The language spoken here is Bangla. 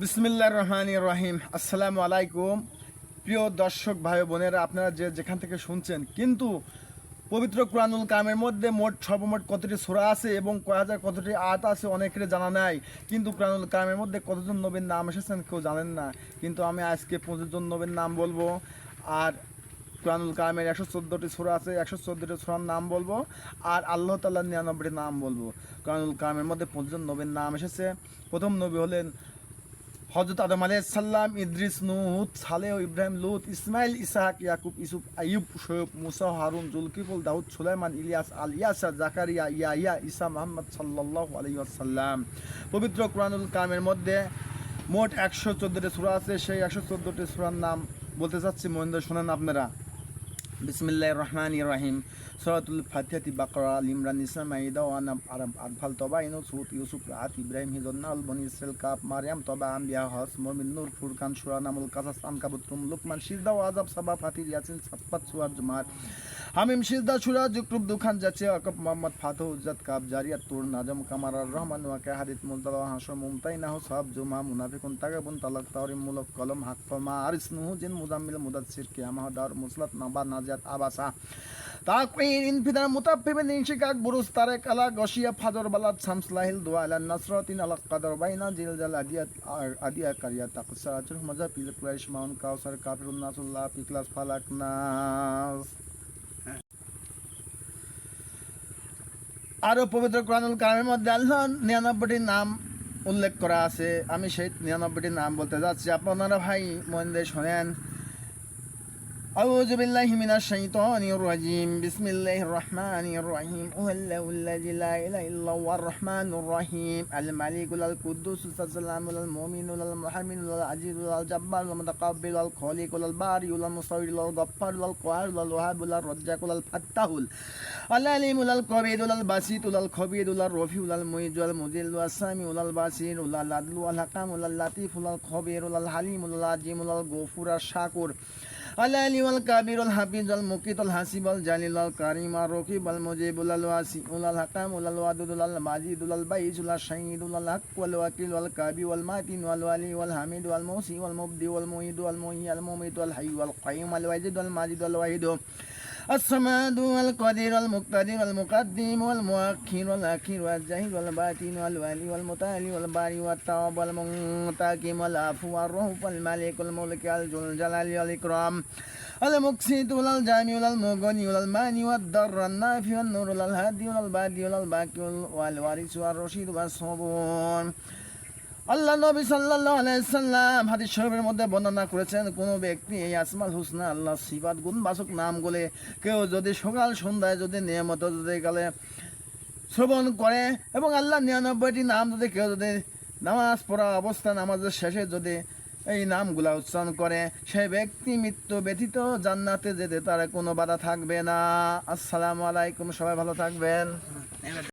বিসমিল্লাহির রহমানির রহিম। আসসালামু আলাইকুম প্রিয় দর্শক ভাই বোনেরা, আপনারা যেখান থেকে শুনছেন। কিন্তু পবিত্র কুরআনুল কারিমের মধ্যে সর্বমোট কতটি সূরা আছে এবং কয় হাজার কতটি আয়াত আছে অনেকের জানা নাই। কিন্তু কুরআনুল কারিমের মধ্যে কতজন নবীর নাম এসেছেন কেউ জানেন না। কিন্তু আমি আজকে 25 জন নবীর নাম বলবো। আর কুরআনুল কারিমের 114টি সূরা আছে, 114টি সূরার নাম বলবো। আর আল্লাহ তাআলার 99টি নাম বলবো। কুরআনুল কারিমের মধ্যে 25 জন নবীর নাম এসেছে। প্রথম নবী হলেন হযরত আদম আলাইহিস সালাম, ইদ্রিস, নূহ, হুদ, সালেহ, ইব্রাহিম, লূত, ইসমাইল, ইসহাক, ইয়াকুব, ইউসুফ, আইয়ুব, শোয়েব, মুসা, হারুন, জুলকিফল, দাউদ, সুলাইমান, ইলিয়াস, ইয়াসা, জাকারিয়া, ইয়াহিয়া, ঈসা, মুহাম্মদ সাল্লাল্লাহু আলাইহি ওয়াসাল্লাম। পবিত্র কুরআনুল কারিমের মধ্যে মোট 114টি সূরা আছে। সেই 114টি সূরার নাম বলতে চাচ্ছি, মনোযোগ শুনেন আপনারা। বিসমিল্লাহির রহমানির রহিম। সূরাতুল ফাতিহাতি, বাকারা, আল ইমরান, নিসা, মাইদা, আনাম, আরব, আনফাল, তওবা, ইউসুফ, ইউসুফ, রাআত, ইব্রাহিম, হিজর, নাল, বনী ইসরাঈল, কাফ, মারইয়াম, তওবা, আম্বিয়া, হজ, মুমিন, নূর, ফুরকান, সূরা, নামল, কাসাস, আনকাবুত, রুম, লুকমান, সিজদা, আযাব, সাবা, ফাতির, ইয়াসিন, সাফফাত, সূরা জুমাত, হামিম, সিজদা, সূরা যুকরুব, দুখান, যাচ্ছে, আকাব, মুহাম্মদ, ফাতহ, হুজ্জাত, কাফ, জারিয়াত, তুর, নাজম, কামার, আর রহমান, ওয়াকিয়া, হাদিদ, মুজদালা, হাশর, মুমতাহিনাহ, সাব, জুমা, মুনাফিকুন, তাগাবুন, তালাক, তাওরিম, মুলক, কলম, হাক্ক, মাআরিজ, নূহ, জিন, মুজাম্মিল, মুদাচ্ছির, কিয়ামাহ, দার, মুসলাত, নাবা, নাজিয়াত, আবাসা, তাকওয়ির, ইনফিতার, মুতাফফিফিন, ইনশিকাক, বুরুজ, তারেক, আলাক, গশিয়া, ফাজর, বালাদ, শামস, লাইল, দুয়া, আলান, নাসরাতিন, আলাক, কাদর, বাইনা, জিলজাল, আদিয়াত, আদিয়া, কারিয়াত, তাকসারাতুল, হুমাজা, পিল, কুরাইশ, মাউন, কাউসার, কাফিরুন, নাসুল্লাহ, ইখলাস, ফালাক, নাস। আরও পবিত্র কুরআনুল কারিমের মধ্যে আল্লাহর 99টি নাম উল্লেখ করা আছে। আমি সেই 99টি নাম বলতে যাচ্ছি, আপনারা ভাই মন দিয়ে শোনেন। أعوذ بالله من الشيطان الرجيم. بسم الله الرحمن الرحيم. هو الذي لا إله إلا هو الرحمن الرحيم. الملك القدوس السلام المؤمن المحمد العزيز الجبار المتكبر الخالق البارئ المصور الغفار القاهر الوهاب الرزاق الفتاح العليم القبير البسيط الخبير الرفيع المعز المذل السامع البصير العدل الحكم اللطيف الخبير الحليم العظيم الغفور الشكور العلي والكبير الحفيظ المقيت الحسيب الجليل الكريم الرقيب المجيب الواسع الحكم الودود المجيد البعيد الشهيد الحق والوكيل والكبير والمتين والولي والحميد والموصي والمبدي والمعيد والمحيي المميت والحي والقيوم الواجد والماجد والواحد الصمد والقدير المقتدر المقدم والمؤخر والأخير والظاهر والباطن والوالي والمتعالي والباري والتواب والمنتقم والعفو والرؤوف والملك الملك ذو الجلال والإكرام المقسط والجامع والمغني والماني والضر النافع والنور والهادي والبادي والباقي والوارث والرشيد والصبور। আল্লাহ নবী সাল্লাল্লাহু আলাইহি সাল্লাম হাদিস শরীফের মধ্যে বর্ণনা করেছেন, কোনো ব্যক্তি এই আসমাল হুসনা আল্লাহ সিফাত গুণবাচক নামগুলো কেউ যদি সকাল সন্ধ্যায় যদি নিয়মিত যদি গেলে শ্রবণ করে এবং আল্লাহ 99টি নাম যদি কেউ যদি নামাজ পড়া অবস্থা নামাজের শেষে যদি এই নামগুলা উচ্চারণ করে, সেই ব্যক্তি মৃত্যু ব্যতীত জান্নাতে যেতে তার কোনো বাধা থাকবে না। আসসালামু আলাইকুম, সবাই ভালো থাকবেন।